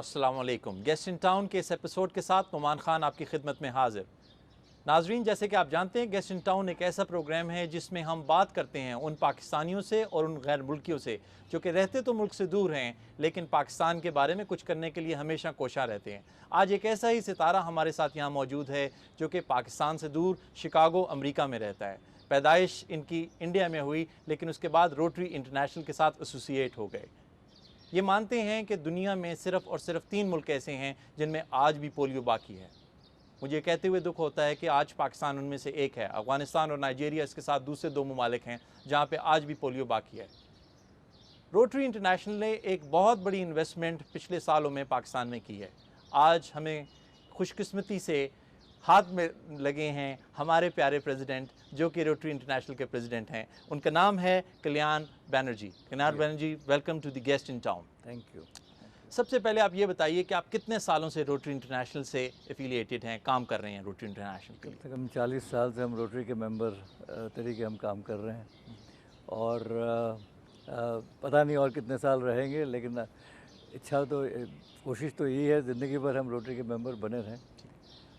अस्सलाम वालेकुम। Guest in town के इस एपिसोड के साथ नुमान खान आपकी खिदमत में हाजिर। नाजरीन, जैसे कि आप जानते हैं, गेस्ट इन टाउन एक ऐसा प्रोग्राम है जिसमें हम बात करते हैं उन पाकिस्तानियों से और उन गैर मुल्कियों से जो कि रहते तो मुल्क से दूर हैं लेकिन पाकिस्तान के बारे में कुछ करने के लिए हमेशा कोशा रहते हैं। आज एक ऐसा ही सितारा हमारे साथ यहाँ मौजूद है जो कि पाकिस्तान से दूर शिकागो अमरीका में रहता है। पैदाइश इनकी इंडिया में हुई लेकिन उसके बाद रोटरी इंटरनेशनल के साथ एसोसिएट हो गए। ये मानते हैं कि दुनिया में सिर्फ़ और सिर्फ 3 मुल्क ऐसे हैं जिनमें आज भी पोलियो बाकी है। मुझे कहते हुए दुख होता है कि आज पाकिस्तान उनमें से एक है। अफ़गानिस्तान और नाइजीरिया इसके साथ दूसरे 2 ममालिक हैं जहाँ पे आज भी पोलियो बाकी है। रोटरी इंटरनेशनल ने एक बहुत बड़ी इन्वेस्टमेंट पिछले सालों में पाकिस्तान में की है। आज हमें खुशकिस्मती से हाथ में लगे हैं हमारे प्यारे प्रेसिडेंट जो कि रोटरी इंटरनेशनल के प्रेसिडेंट हैं। उनका नाम है Kalyan Banerjee. Kalyan Banerjee, welcome to the guest in town. Thank you. सबसे पहले आप ये बताइए कि आप कितने सालों से रोटरी इंटरनेशनल से एफिलिएटेड हैं, काम कर रहे हैं रोटरी इंटरनेशनल के लिए? कम से कम 40 साल से हम रोटरी के मेंबर तरीके हम काम कर रहे हैं और पता नहीं और कितने साल रहेंगे, लेकिन इच्छा तो कोशिश तो यही है ज़िंदगी भर हम रोटरी के मेंबर बने रहें।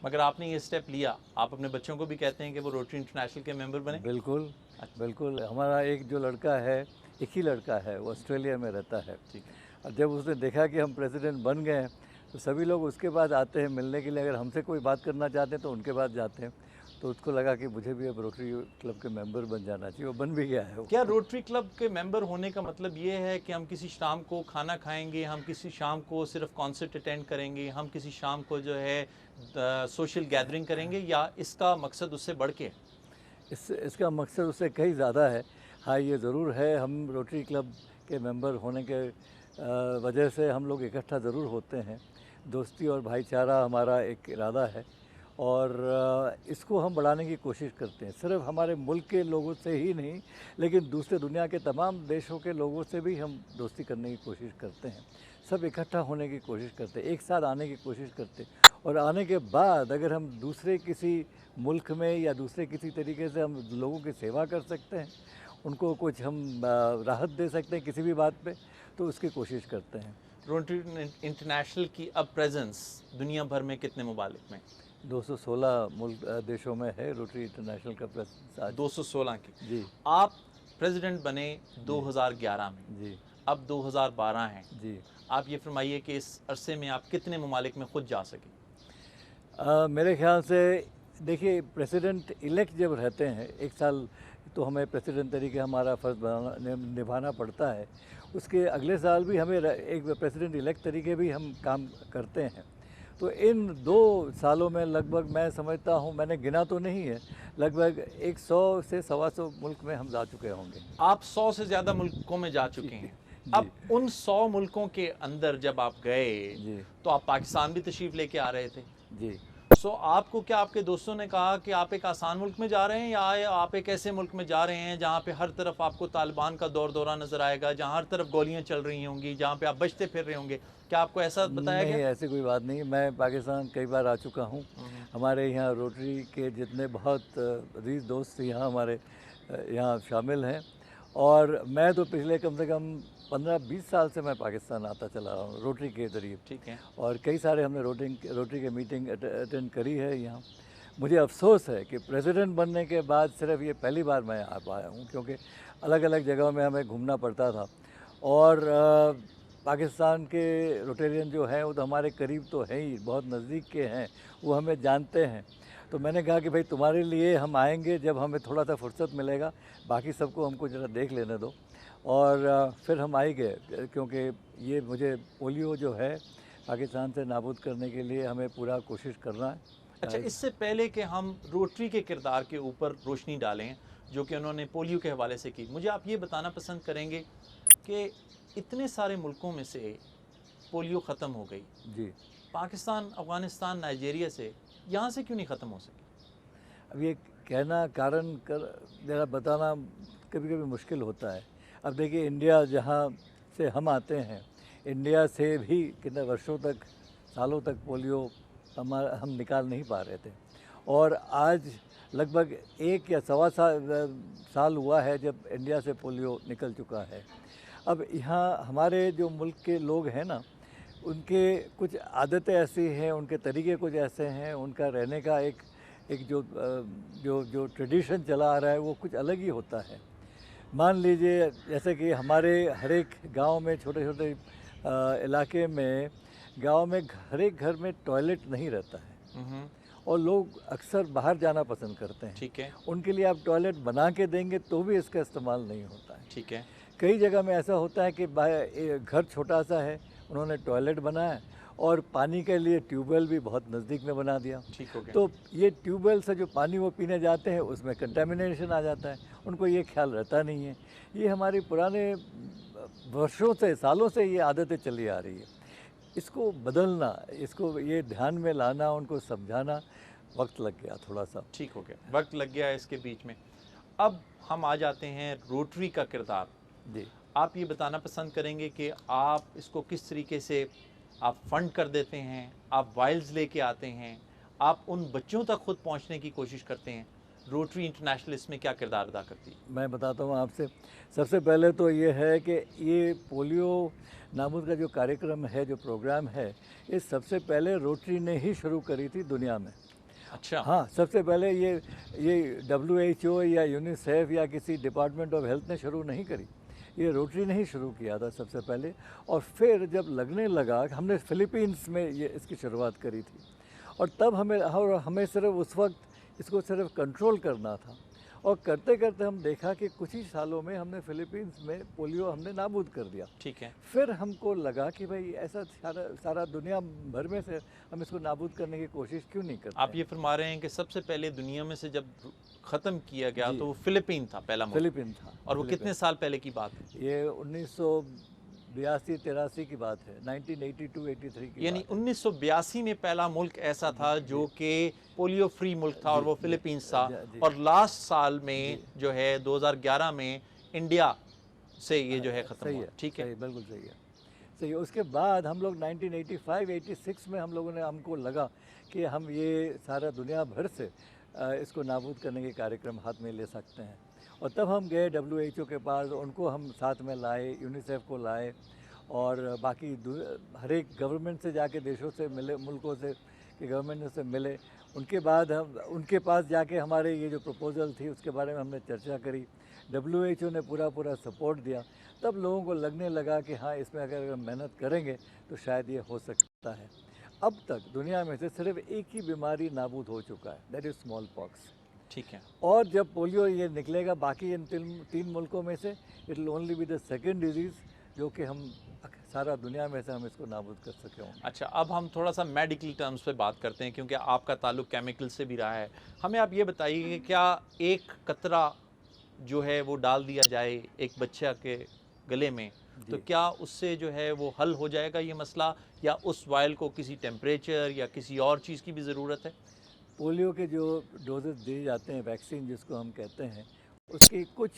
मगर आपने ये स्टेप लिया, आप अपने बच्चों को भी कहते हैं कि वो रोटरी इंटरनेशनल के मेंबर बने? बिल्कुल बिल्कुल। हमारा एक जो लड़का है, एक ही लड़का है, वो ऑस्ट्रेलिया में रहता है। ठीक है। और जब उसने देखा कि हम प्रेसिडेंट बन गए हैं तो सभी लोग उसके बाद आते हैं मिलने के लिए। अगर हमसे कोई बात करना चाहते हैं तो उनके पास जाते हैं। तो उसको लगा कि मुझे भी अब रोटरी क्लब के मेंबर बन जाना चाहिए। वो बन भी गया है। क्या रोटरी क्लब के मेंबर होने का मतलब ये है कि हम किसी शाम को खाना खाएंगे, हम किसी शाम को सिर्फ कॉन्सर्ट अटेंड करेंगे, हम किसी शाम को जो है सोशल गैदरिंग करेंगे, या इसका मकसद उससे बढ़ के? इसका मकसद उससे कहीं ज़्यादा है। हाँ, ये ज़रूर है, हम रोटरी क्लब के मेंबर होने के वजह से हम लोग इकट्ठा ज़रूर होते हैं। दोस्ती और भाईचारा हमारा एक इरादा है और इसको हम बढ़ाने की कोशिश करते हैं। सिर्फ हमारे मुल्क के लोगों से ही नहीं, लेकिन दूसरे दुनिया के तमाम देशों के लोगों से भी हम दोस्ती करने की कोशिश करते हैं। सब इकट्ठा होने की कोशिश करते हैं, एक साथ आने की कोशिश करते हैं। और आने के बाद अगर हम दूसरे किसी मुल्क में या दूसरे किसी तरीके से हम लोगों की सेवा कर सकते हैं, उनको कुछ हम राहत दे सकते हैं किसी भी बात पे, तो उसकी कोशिश करते हैं। रोटरी इंटरनेशनल की अब प्रेजेंस दुनिया भर में कितने ममालिक में? 216 मुल्क देशों में है रोटरी इंटरनेशनल का प्रेसिडेंट। 216 की। जी। आप प्रेसिडेंट बने 2011 में, जी। अब 2012 हैं। जी। आप ये फरमाइए कि इस अरसे में आप कितने ममालिक में खुद जा सके? मेरे ख्याल से देखिए, प्रेसिडेंट इलेक्ट जब रहते हैं, एक साल तो हमें प्रेसिडेंट तरीके हमारा फ़र्ज़ निभाना पड़ता है। उसके अगले साल भी हमें एक प्रेसिडेंट इलेक्ट तरीके भी हम काम करते हैं। तो इन 2 सालों में लगभग मैं समझता हूँ, मैंने गिना तो नहीं है, लगभग 100 से 125 मुल्क में हम जा चुके होंगे। आप 100 से ज़्यादा मुल्कों में जा चुके हैं। अब उन 100 मुल्कों के अंदर जब आप गए तो आप पाकिस्तान भी तशरीफ़ लेके आ रहे थे। जी। सो आपको क्या आपके दोस्तों ने कहा कि आप एक आसान मुल्क में जा रहे हैं, या आप एक ऐसे मुल्क में जा रहे हैं जहाँ पे हर तरफ आपको तालिबान का दौर दौरा नज़र आएगा, जहाँ हर तरफ गोलियाँ चल रही होंगी, जहाँ पे आप बचते फिर रहे होंगे? क्या आपको ऐसा बताया गया? नहीं, ऐसी कोई बात नहीं। मैं पाकिस्तान कई बार आ चुका हूँ। हमारे यहाँ रोटरी के जितने बहुत अजीज़ दोस्त यहाँ हमारे यहाँ शामिल हैं, और मैं तो पिछले कम से कम 15-20 साल से मैं पाकिस्तान आता चला रहा हूँ रोटरी के ज़रिए। ठीक है। और कई सारे हमने रोटरी के मीटिंग अटेंड करी है यहाँ। मुझे अफसोस है कि प्रेसिडेंट बनने के बाद सिर्फ ये पहली बार मैं आ पाया हूँ, क्योंकि अलग अलग जगहों में हमें घूमना पड़ता था। और पाकिस्तान के रोटेरियन जो हैं वो तो हमारे करीब तो हैं ही, बहुत नज़दीक के हैं, वो हमें जानते हैं। तो मैंने कहा कि भाई तुम्हारे लिए हम आएंगे जब हमें थोड़ा सा फुर्सत मिलेगा, बाकी सबको हमको ज़रा देख लेने दो। और फिर हम आ ही गए, क्योंकि ये मुझे पोलियो जो है पाकिस्तान से नाबूद करने के लिए हमें पूरा कोशिश करना है। अच्छा, इससे पहले कि हम रोटरी के किरदार के ऊपर रोशनी डालें जो कि उन्होंने पोलियो के हवाले से की, मुझे आप ये बताना पसंद करेंगे कि इतने सारे मुल्कों में से पोलियो ख़त्म हो गई। जी। पाकिस्तान, अफ़गानिस्तान, नाइजीरिया से यहाँ से क्यों नहीं ख़त्म हो सकी? अब ये कहना कारण ज़रा बताना कभी कभी मुश्किल होता है। अब देखिए, इंडिया जहाँ से हम आते हैं, इंडिया से भी कितने वर्षों तक, सालों तक पोलियो हम निकाल नहीं पा रहे थे। और आज लगभग 1 या सवा साल हुआ है जब इंडिया से पोलियो निकल चुका है। अब यहाँ हमारे जो मुल्क के लोग हैं ना, उनके कुछ आदतें ऐसी हैं, उनके तरीके कुछ ऐसे हैं, उनका रहने का एक एक जो ट्रेडिशन चला आ रहा है वो कुछ अलग ही होता है। मान लीजिए जैसे कि हमारे हर एक गांव में, छोटे छोटे इलाके में, गांव में हर एक घर में टॉयलेट नहीं रहता है और लोग अक्सर बाहर जाना पसंद करते हैं। ठीक है। उनके लिए आप टॉयलेट बना के देंगे तो भी इसका इस्तेमाल नहीं होता है। ठीक है। कई जगह में ऐसा होता है कि घर छोटा सा है, उन्होंने टॉयलेट बनाया और पानी के लिए ट्यूबवेल भी बहुत नज़दीक में बना दिया। ठीक हो गया। तो ये ट्यूबवेल से जो पानी वो पीने जाते हैं उसमें कंटेमिनेशन आ जाता है, उनको ये ख्याल रहता नहीं है। ये हमारी पुराने वर्षों से, सालों से ये आदतें चली आ रही है। इसको बदलना, इसको ये ध्यान में लाना, उनको समझाना वक्त लग गया थोड़ा सा। ठीक हो गया, वक्त लग गया इसके बीच में। अब हम आ जाते हैं रोटरी का किरदार। जी, आप ये बताना पसंद करेंगे कि आप इसको किस तरीके से आप फंड कर देते हैं, आप वाइल्स लेके आते हैं, आप उन बच्चों तक खुद पहुंचने की कोशिश करते हैं। रोटरी इंटरनेशनल इसमें क्या किरदार अदा करती है? मैं बताता हूँ आपसे। सबसे पहले तो ये है कि ये पोलियो नाबूद का जो कार्यक्रम है, जो प्रोग्राम है, ये सबसे पहले रोटरी ने ही शुरू करी थी दुनिया में। अच्छा। हाँ, सबसे पहले ये WHO या यूनिसेफ या किसी डिपार्टमेंट ऑफ हेल्थ ने शुरू नहीं करी, ये रोटरी ने ही शुरू किया था सबसे पहले। और फिर जब लगने लगा, हमने फिलीपींस में ये इसकी शुरुआत करी थी और तब हमें सिर्फ उस वक्त इसको सिर्फ कंट्रोल करना था और करते करते हम देखा कि कुछ ही सालों में हमने फिलीपींस में पोलियो हमने नाबूद कर दिया। ठीक है। फिर हमको लगा कि भाई ऐसा सारा दुनिया भर में से हम इसको नाबूद करने की कोशिश क्यों नहीं करते। आप ये फरमा रहे हैं कि सबसे पहले दुनिया में से जब ख़त्म किया गया जी। तो वो फिलीपीन था पहला मुल्क। फिलीपीन था। और वो फिलीपीन। कितने साल पहले की बात है? ये 1982-83 की बात है, 1982-83 की यानी बात है। 1982 में पहला मुल्क ऐसा था जो कि पोलियो फ्री मुल्क था और जी, वो जी, फिलीपींस था। जी। और लास्ट साल में जो है 2011 में इंडिया से ये जो है ख़त्म सही हुआ। है, ठीक है। सही, बिल्कुल सही है, सही है। उसके बाद हम लोग 1985-86 में हम लोगों ने, हमको लगा कि हम ये सारा दुनिया भर से इसको नाबूद करने के कार्यक्रम हाथ में ले सकते हैं। और तब हम गए WHO के पास, उनको हम साथ में लाए, यूनिसेफ को लाए और बाकी हर एक गवर्नमेंट से जाके, देशों से मिले, मुल्कों से के गवर्नमेंट से मिले। उनके बाद हम उनके पास जाके हमारे ये जो प्रपोज़ल थी उसके बारे में हमने चर्चा करी। WHO ने पूरा सपोर्ट दिया। तब लोगों को लगने लगा कि हाँ, इसमें अगर मेहनत करेंगे तो शायद ये हो सकता है। अब तक दुनिया में से सिर्फ एक ही बीमारी नाबूद हो चुका है, दैट इज़ स्मॉल पॉक्स। ठीक है। और जब पोलियो ये निकलेगा बाकी इन तीन मुल्कों में से, it will only be the second disease जो कि हम सारा दुनिया में से हम इसको नाबूद कर सके होंगे। अच्छा, अब हम थोड़ा सा मेडिकल टर्म्स पे बात करते हैं क्योंकि आपका ताल्लुक केमिकल से भी रहा है। हमें आप ये बताइए कि क्या एक कतरा जो है वो डाल दिया जाए एक बच्चा के गले में तो क्या उससे जो है वो हल हो जाएगा ये मसला, या उस वायल को किसी टेम्परेचर या किसी और चीज़ की भी ज़रूरत है? पोलियो के जो डोजेस दिए जाते हैं, वैक्सीन जिसको हम कहते हैं, उसकी कुछ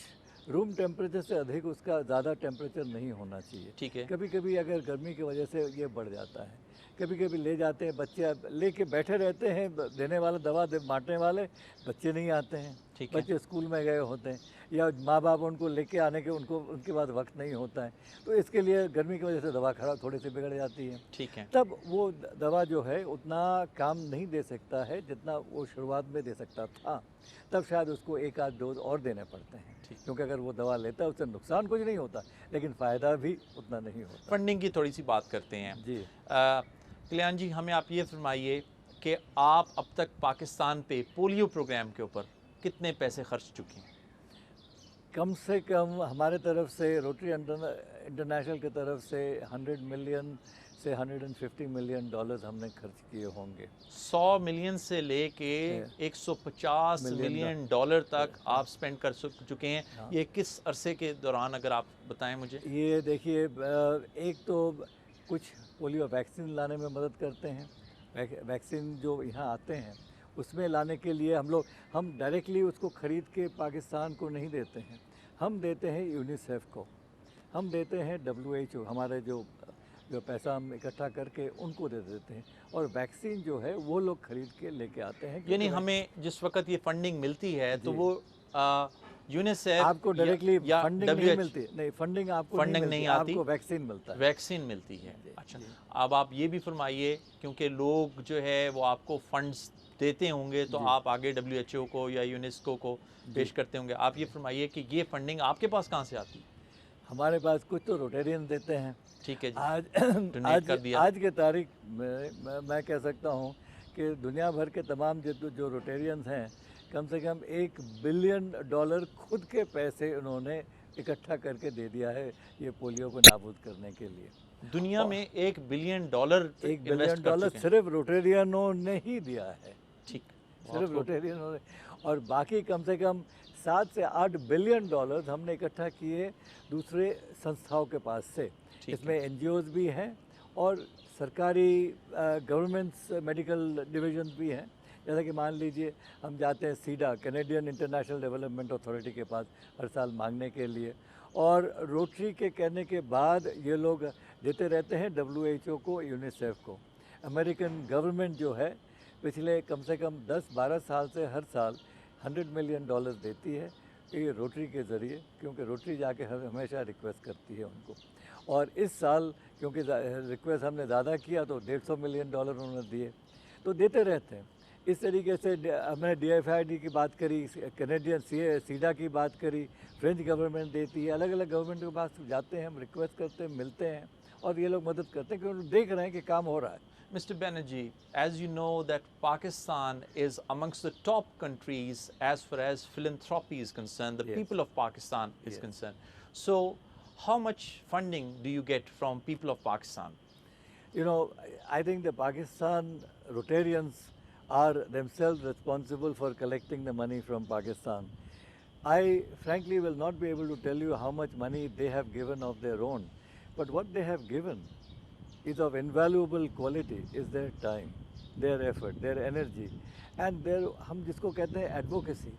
रूम टेम्परेचर से अधिक उसका ज़्यादा टेम्परेचर नहीं होना चाहिए। ठीक है। कभी कभी अगर गर्मी की वजह से ये बढ़ जाता है, कभी कभी ले जाते हैं बच्चे, लेके बैठे रहते हैं, देने वाले दवा बांटने वाले बच्चे नहीं आते हैं, ठीक है। बच्चे स्कूल में गए होते हैं या माँ बाप उनको लेके आने के उनके पास वक्त नहीं होता है, तो इसके लिए गर्मी की वजह से दवा खराब थोड़ी सी बिगड़ जाती है। ठीक है। तब वो दवा जो है उतना काम नहीं दे सकता है जितना वो शुरुआत में दे सकता था। तब शायद उसको एक आध डोज और देने पड़ते हैं, क्योंकि अगर वो दवा लेता है उससे नुकसान कुछ नहीं होता लेकिन फ़ायदा भी उतना नहीं होता। फंडिंग की थोड़ी सी बात करते हैं जी। कल्याण जी, हमें आप ये फरमाइए कि आप अब तक पाकिस्तान पे पोलियो प्रोग्राम के ऊपर कितने पैसे खर्च चुके हैं? कम से कम हमारे तरफ से, रोटरी इंटरनेशनल की तरफ से 100 मिलियन से 150 मिलियन डॉलर्स हमने खर्च किए होंगे। 100 मिलियन से लेके 150 मिलियन डॉलर तक आप स्पेंड कर चुके हैं। हाँ। ये किस अरसे के दौरान, अगर आप बताएं मुझे? ये देखिए, एक तो कुछ पोलियो वैक्सीन लाने में मदद करते हैं, वैक्सीन जो यहाँ आते हैं उसमें लाने के लिए हम डायरेक्टली उसको ख़रीद के पाकिस्तान को नहीं देते हैं, हम देते हैं यूनिसेफ को, हम देते हैं WHO, हमारे जो पैसा हम इकट्ठा करके उनको दे देते हैं, और वैक्सीन जो है वो लोग ख़रीद के लेके आते हैं। यानी हमें जिस वक्त ये फंडिंग मिलती है तो वो यूनिसेफ आपको डायरेक्टली या फंडिंग नहीं WHO मिलती, नहीं फंडिंग आपको फंडिंग नहीं नहीं मिलती, आती, आपको वैक्सीन मिलता है। वैक्सीन मिलती है। जी, अच्छा, जी, अब आप ये भी फरमाइए, क्योंकि लोग जो है वो आपको फंड्स देते होंगे तो जी, आप आगे WHO को या यूनेस्को को पेश जी। करते होंगे। आप ये फरमाइए कि ये फंडिंग आपके पास कहाँ से आती है? हमारे पास कुछ तो रोटेरियन देते हैं। ठीक है जी, आज डोनेट कर दिया। आज के तारीख में मैं कह सकता हूँ कि दुनिया भर के तमाम जो रोटेरियंस हैं, कम से कम $1 बिलियन खुद के पैसे उन्होंने इकट्ठा करके दे दिया है ये पोलियो को नाबूद करने के लिए। दुनिया और में $1 बिलियन $1 इन्वेस्ट कर बिलियन चुके हैं। सिर्फ रोटेरियनों ने ही दिया है, ठीक, बहुत सिर्फ खूब। रोटेरियनों ने। और बाकी कम से कम 7 से 8 बिलियन डॉलर्स हमने इकट्ठा किए दूसरे संस्थाओं के पास से। ठीक इसमें एनजीओज भी हैं और सरकारी गवर्नमेंट्स मेडिकल डिवीजन भी हैं। जैसा कि मान लीजिए हम जाते हैं SIDA, Canadian international development authority के पास हर साल मांगने के लिए, और रोटरी के कहने के बाद ये लोग देते रहते हैं WHO को, यूनिसेफ को। अमेरिकन गवर्नमेंट जो है पिछले कम से कम 10-12 साल से हर साल $100 मिलियन देती है ये रोटरी के ज़रिए, क्योंकि रोटरी जाके हमेशा रिक्वेस्ट करती है उनको। और इस साल क्योंकि रिक्वेस्ट हमने ज़्यादा किया तो $150 मिलियन उन्होंने दिए, तो देते रहते हैं। इस तरीके से हमने DFID की बात करी, कैनेडियन सीडा की बात करी, फ्रेंच गवर्नमेंट देती है, अलग अलग गवर्नमेंट के पास जाते हैं, हम रिक्वेस्ट करते हैं, मिलते हैं और ये लोग मदद करते हैं क्योंकि देख रहे हैं कि काम हो रहा है। Mr. Banerjee, as you know that Pakistan is amongst the top countries as far as philanthropy is concerned, the Yes. people of Pakistan is Yes. concerned. So, how much funding do you get from people of Pakistan? You know, I think the Pakistan Rotarians are themselves responsible for collecting the money from Pakistan. I frankly will not be able to tell you how much money they have given of their own, but what they have given is of invaluable quality, is their time, their effort, their energy and their, हम जिसको कहते हैं advocacy।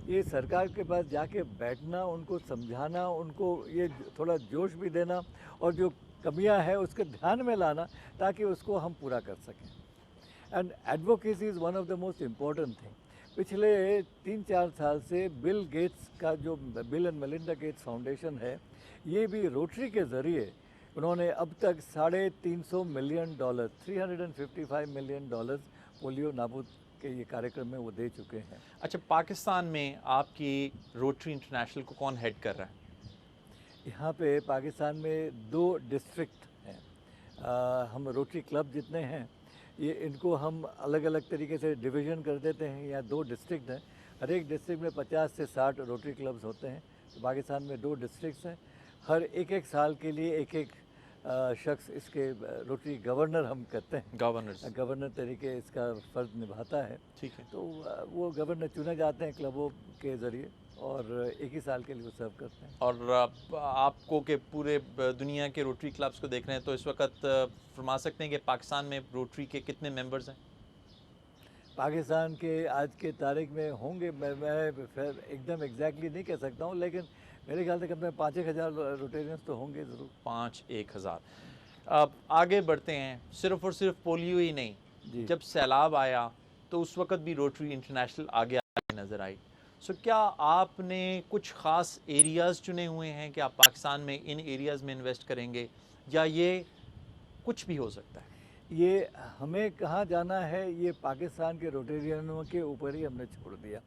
ये सरकार के पास जाके बैठना, उनको समझाना, उनको ये थोड़ा जोश भी देना और जो कमियां हैं उसके ध्यान में लाना ताकि उसको हम पूरा कर सकें। And advocacy is one of the most important thing. पिछले 3-4 साल से बिल गेट्स का जो bill and Melinda Gates foundation है, ये भी रोटरी के ज़रिए उन्होंने अब तक $350 मिलियन, $355 मिलियन पोलियो नाबूद के ये कार्यक्रम में वो दे चुके हैं। अच्छा, पाकिस्तान में आपकी रोटरी इंटरनेशनल को कौन हेड कर रहा है? यहाँ पे पाकिस्तान में 2 डिस्ट्रिक्ट हैं। हम रोटरी क्लब जितने हैं ये इनको हम अलग अलग तरीके से डिवीज़न कर देते हैं। यहाँ 2 डिस्ट्रिक्ट हैं, हर एक डिस्ट्रिक्ट में 50 से 60 रोटरी क्लब्स होते हैं। तो पाकिस्तान में 2 डिस्ट्रिक्ट्स हैं, हर एक साल के लिए एक शख्स इसके रोटरी गवर्नर हम कहते हैं, गवर्नर तरीके इसका फ़र्ज निभाता है। ठीक है। तो वो गवर्नर चुने जाते हैं क्लबों के ज़रिए और एक ही साल के लिए वो सर्व करते हैं। और आपको के पूरे दुनिया के रोटरी क्लब्स को देख रहे हैं तो इस वक्त फरमा सकते हैं कि पाकिस्तान में रोटरी के कितने मेंबर्स हैं? पाकिस्तान के आज के तारीख में होंगे, मैं फिर एकदम एग्जैक्टली नहीं कह सकता हूँ, लेकिन मेरे ख्याल से कम से कम 5-1 हज़ार रोटेरियंस तो होंगे ज़रूर। 5-1 हज़ार। अब आगे बढ़ते हैं, सिर्फ और सिर्फ पोलियो ही नहीं, जब सैलाब आया तो उस वक्त भी रोटरी इंटरनेशनल आगे नज़र आई। सो क्या आपने कुछ ख़ास एरियाज़ चुने हुए हैं कि आप पाकिस्तान में इन एरियाज़ में इन्वेस्ट करेंगे, या ये कुछ भी हो सकता है? ये हमें कहाँ जाना है ये पाकिस्तान के रोटेरियनों के ऊपर ही हमने छोड़ दिया।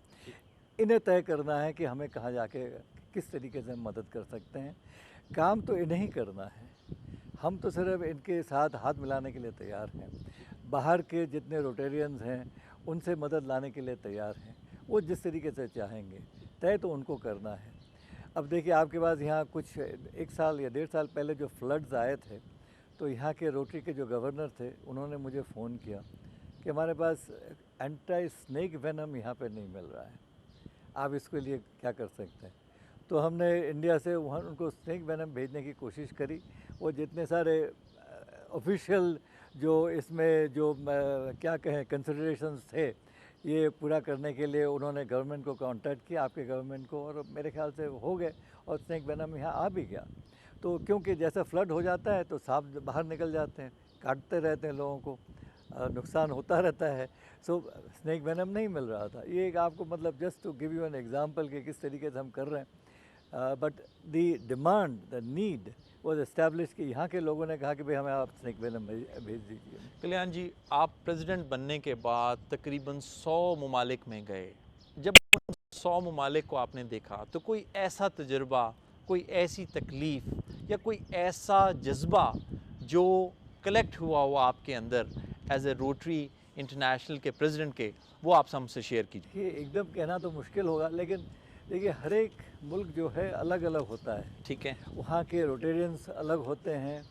इन्हें तय करना है कि हमें कहाँ जाके किस तरीके से हम मदद कर सकते हैं। काम तो इन्हें ही करना है, हम तो सिर्फ इनके साथ हाथ मिलाने के लिए तैयार हैं। बाहर के जितने रोटेरियंस हैं उनसे मदद लाने के लिए तैयार हैं, वो जिस तरीके से चाहेंगे, तय तो उनको करना है। अब देखिए आपके पास यहाँ कुछ 1 साल या 1.5 साल पहले जो फ्लड्स आए थे, तो यहाँ के रोटरी के जो गवर्नर थे उन्होंने मुझे फ़ोन किया कि हमारे पास एंटी स्नेक वेनम यहाँ पे नहीं मिल रहा है, आप इसके लिए क्या कर सकते हैं। तो हमने इंडिया से वहाँ उनको स्नेक वेनम भेजने की कोशिश करी। वो जितने सारे ऑफिशियल जो इसमें जो क्या कहें कंसिडरेशंस थे, ये पूरा करने के लिए उन्होंने गवर्नमेंट को कांटेक्ट किया, आपके गवर्नमेंट को, और मेरे ख्याल से हो गए और स्नेक वेनम यहाँ आ भी गया। तो क्योंकि जैसा फ्लड हो जाता है तो सांप बाहर निकल जाते हैं, काटते रहते हैं लोगों को, नुकसान होता रहता है। सो स्नेक वेनम नहीं मिल रहा था। ये एक आपको मतलब just to give you an example कि किस तरीके से हम कर रहे हैं। But the demand, the need was establish कि यहाँ के लोगों ने कहा कि भाई हमें आप स्नेक वेनम भेज दीजिए। कल्याण जी, आप प्रेसिडेंट बनने के बाद तकरीबन 100 ममालिक में गए। जब उन 100 ममालिक को आपने देखा तो कोई ऐसा तजुर्बा, कोई ऐसी तकलीफ़ या कोई ऐसा जज्बा जो कलेक्ट हुआ हुआ आपके अंदर एज ए रोटरी इंटरनेशनल के प्रेसिडेंट के, वो आप हमसे शेयर कीजिए। ये एकदम कहना तो मुश्किल होगा, लेकिन देखिए हर एक मुल्क जो है अलग अलग होता है। ठीक है। वहाँ के रोटेरियंस अलग होते हैं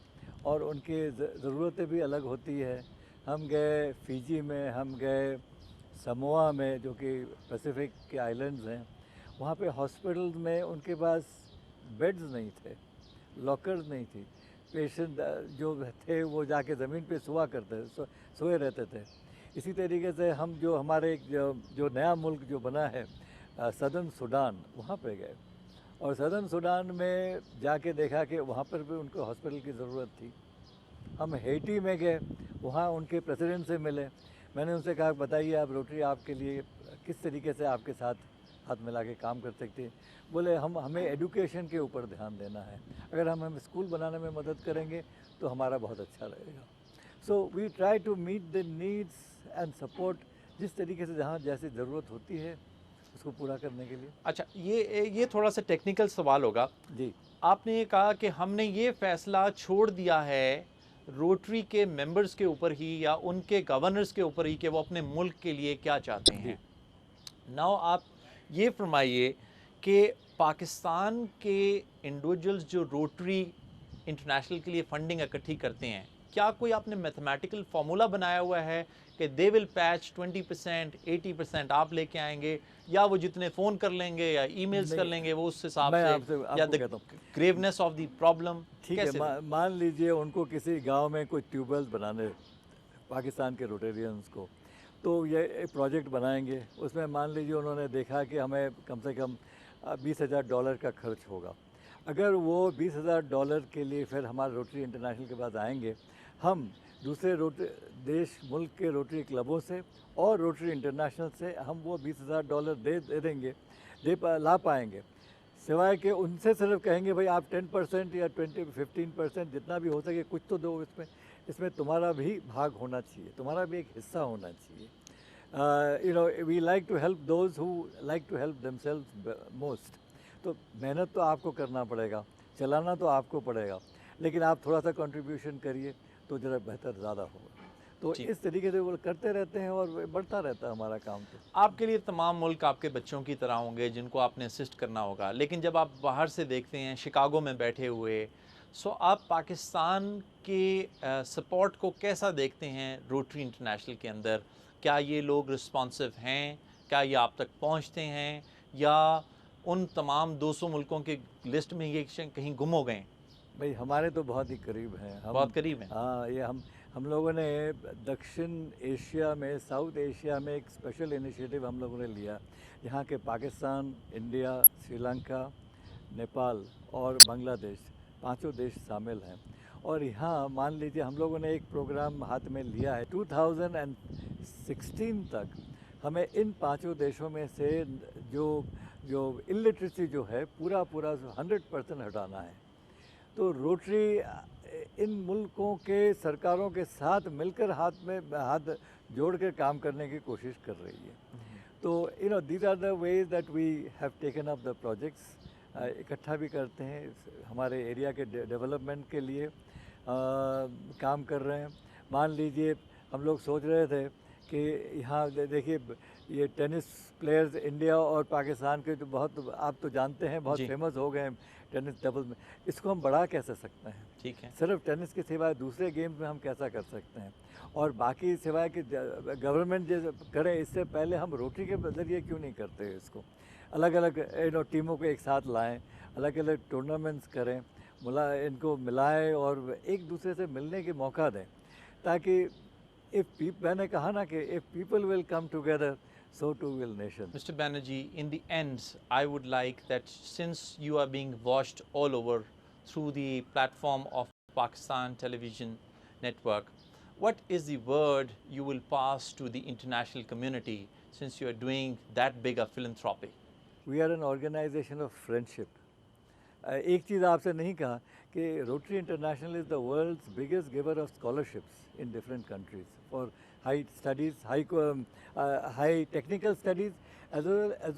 और उनकी ज़रूरतें भी अलग होती है। हम गए फिजी में, हम गए समोआ में जो कि पैसिफिक के आइलैंड्स हैं। वहाँ पे हॉस्पिटल्स में उनके पास बेड्स नहीं थे, लॉकर्स नहीं थी। पेशेंट जो थे वो जाके ज़मीन पे सोया करते थे, सोए रहते थे। इसी तरीके से हम जो हमारे जो नया मुल्क जो बना है सदर्न सूडान, वहाँ पे गए और सदर्न सूडान में जाके देखा कि वहाँ पर भी उनको हॉस्पिटल की ज़रूरत थी। हम हैटी में गए, वहाँ उनके प्रेसिडेंट से मिले। मैंने उनसे कहा बताइए आप रोटरी आपके लिए किस तरीके से आपके साथ हाथ मिला के काम कर सकते हैं। बोले हमें एडुकेशन के ऊपर ध्यान देना है, अगर हम स्कूल बनाने में मदद करेंगे तो हमारा बहुत अच्छा रहेगा। So we try to meet the needs and support जिस तरीके से जहाँ जैसी ज़रूरत होती है उसको पूरा करने के लिए। अच्छा, ये थोड़ा सा टेक्निकल सवाल होगा जी। आपने ये कहा कि हमने ये फैसला छोड़ दिया है रोटरी के मेंबर्स के ऊपर ही या उनके गवर्नर्स के ऊपर ही कि वो अपने मुल्क के लिए क्या चाहते हैं। नाउ आप ये फरमाइए कि पाकिस्तान के इंडिविजुअल्स जो रोटरी इंटरनेशनल के लिए फंडिंग इकट्ठी करते हैं, क्या कोई आपने मैथमेटिकल फार्मूला बनाया हुआ है कि दे विल पैच 20%, 80% आप लेके आएंगे, या वो जितने फ़ोन कर लेंगे या ईमेल्स कर लेंगे वो उस हिसाब मैं से, आपको या कहता द हूँ ग्रेवनेस ऑफ द प्रॉब्लम? ठीक है। मान लीजिए उनको किसी गांव में कोई ट्यूबवेल्स बनाने, पाकिस्तान के रोटेरियंस को, तो ये एक प्रोजेक्ट बनाएंगे। उसमें मान लीजिए उन्होंने देखा कि हमें कम से कम $20,000 का खर्च होगा। अगर वो $20,000 के लिए फिर हमारे रोटरी इंटरनेशनल के पास आएंगे, हम दूसरे देश मुल्क के रोटरी क्लबों से और रोटरी इंटरनेशनल से हम वो $20,000 दे देंगे, ला पाएंगे। सिवाय कि उनसे सिर्फ कहेंगे भाई आप 10% या 15% जितना भी हो सके कुछ तो दो, इसमें तुम्हारा भी भाग होना चाहिए, तुम्हारा भी एक हिस्सा होना चाहिए। You know we like to help those who like to help themselves most. तो मेहनत तो आपको करना पड़ेगा, चलाना तो आपको पड़ेगा, लेकिन आप थोड़ा सा कंट्रीब्यूशन करिए तो ज़रा बेहतर ज़्यादा होगा। तो इस तरीके से वो करते रहते हैं और बढ़ता रहता है हमारा काम। तो आपके लिए तमाम मुल्क आपके बच्चों की तरह होंगे जिनको आपने असिस्ट करना होगा, लेकिन जब आप बाहर से देखते हैं शिकागो में बैठे हुए, सो आप पाकिस्तान के सपोर्ट को कैसा देखते हैं रोटरी इंटरनेशनल के अंदर? क्या ये लोग रिस्पॉन्सिव हैं? क्या ये आप तक पहुंचते हैं, या उन तमाम 200 मुल्कों के लिस्ट में ये कहीं गुम हो गए? भाई हमारे तो बहुत ही करीब हैं हम, बहुत करीब हैं। हाँ, ये हम लोगों ने दक्षिण एशिया में, साउथ एशिया में एक स्पेशल इनिशिएटिव हम लोगों ने लिया, जहाँ के पाकिस्तान, इंडिया, श्रीलंका, नेपाल और बांग्लादेश, पांचों देश शामिल हैं। और यहाँ मान लीजिए हम लोगों ने एक प्रोग्राम हाथ में लिया है 2016 तक। हमें इन पांचों देशों में से जो इलिटरेसी जो है पूरा 100% हटाना है। तो रोटरी इन मुल्कों के सरकारों के साथ मिलकर हाथ जोड़ कर काम करने की कोशिश कर रही है। तो you know these are the ways that we have taken up the projects. इकट्ठा भी करते हैं, हमारे एरिया के डेवलपमेंट के लिए काम कर रहे हैं। मान लीजिए हम लोग सोच रहे थे कि यहाँ देखिए ये टेनिस प्लेयर्स इंडिया और पाकिस्तान के तो बहुत, आप तो जानते हैं, बहुत फेमस हो गए हैं टेनिस डबल में। इसको हम बढ़ा कैसे सकते हैं? ठीक है। सिर्फ टेनिस के सिवाय दूसरे गेम्स में हम कैसा कर सकते हैं? और बाकी सिवाय कि गवर्नमेंट जो करे, इससे पहले हम रोटरी के ज़रिए क्यों नहीं करते इसको? अलग अलग टीमों को एक साथ लाएं, अलग अलग टूर्नामेंट्स करें, इनको मिलाएं और एक दूसरे से मिलने के मौका दें, ताकि मैंने कहा ना कि if people will come together so too will nations. Mr. Banerjee, in the end, I would like that since you are being watched all over through the platform of Pakistan Television Network, what is the word you will pass to the international community since you are doing that big a philanthropy? We are an organization of friendship. एक चीज़ आपसे नहीं कहा कि Rotary International is the world's biggest giver of scholarships in different countries for high studies, high technical studies as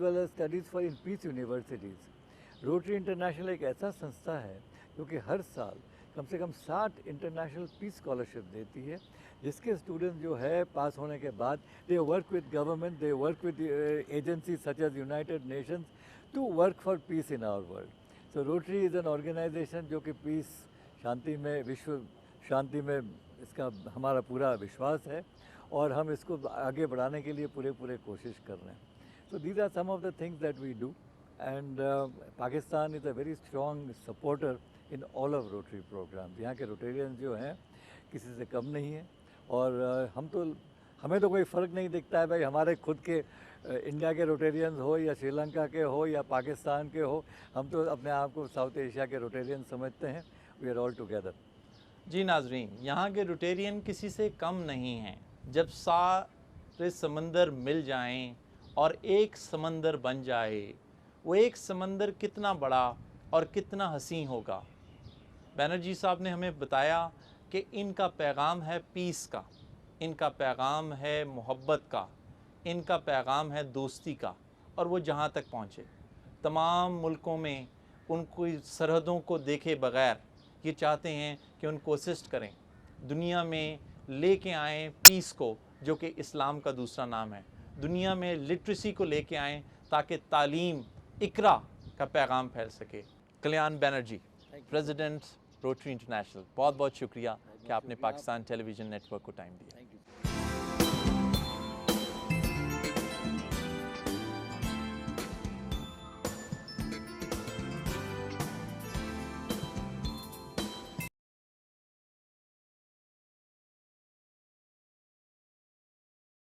well as studies for in peace universities. Rotary International एक ऐसा संस्था है जो कि हर साल कम से कम 60 इंटरनेशनल पीस स्कॉलरशिप देती है, जिसके स्टूडेंट जो है पास होने के बाद they work with government, they work with agencies such as United Nations to work for peace in our world. So Rotary is an organization जो कि पीस, शांति में, विश्व शांति में इसका हमारा पूरा विश्वास है और हम इसको आगे बढ़ाने के लिए पूरे कोशिश कर रहे हैं। So these are some of the things that we do and Pakistan is a very strong supporter in all of Rotary program. यहाँ के रोटेरियंस जो हैं किसी से कम नहीं है और हमें तो कोई फ़र्क नहीं दिखता है भाई, हमारे खुद के इंडिया के रोटेरियंस हो या श्रीलंका के हो या पाकिस्तान के हो, हम तो अपने आप को साउथ एशिया के रोटेरियन समझते हैं। We are all together. जी नाजरीन, यहाँ के रोटेरियन किसी से कम नहीं हैं। जब सारे समंदर मिल जाएं और एक समंदर बन जाए, वो एक समंदर कितना बड़ा और कितना हसीन होगा। बैनर्जी साहब ने हमें बताया कि इनका पैगाम है पीस का, इनका पैगाम है मोहब्बत का, इनका पैगाम है दोस्ती का, और वो जहाँ तक पहुँचे तमाम मुल्कों में उनको सरहदों को देखे बग़ैर ये चाहते हैं कि उनको असिस्ट करें, दुनिया में लेके आएँ पीस को, जो कि इस्लाम का दूसरा नाम है। दुनिया में लिटरेसी को लेके आएँ ताकि तालीम, इकरा का पैगाम फैल सके। कल्याण बैनर्जी, प्रेसिडेंट रोटरी इंटरनेशनल, बहुत बहुत शुक्रिया कि आपने पाकिस्तान टेलीविज़न नेटवर्क को टाइम दिया।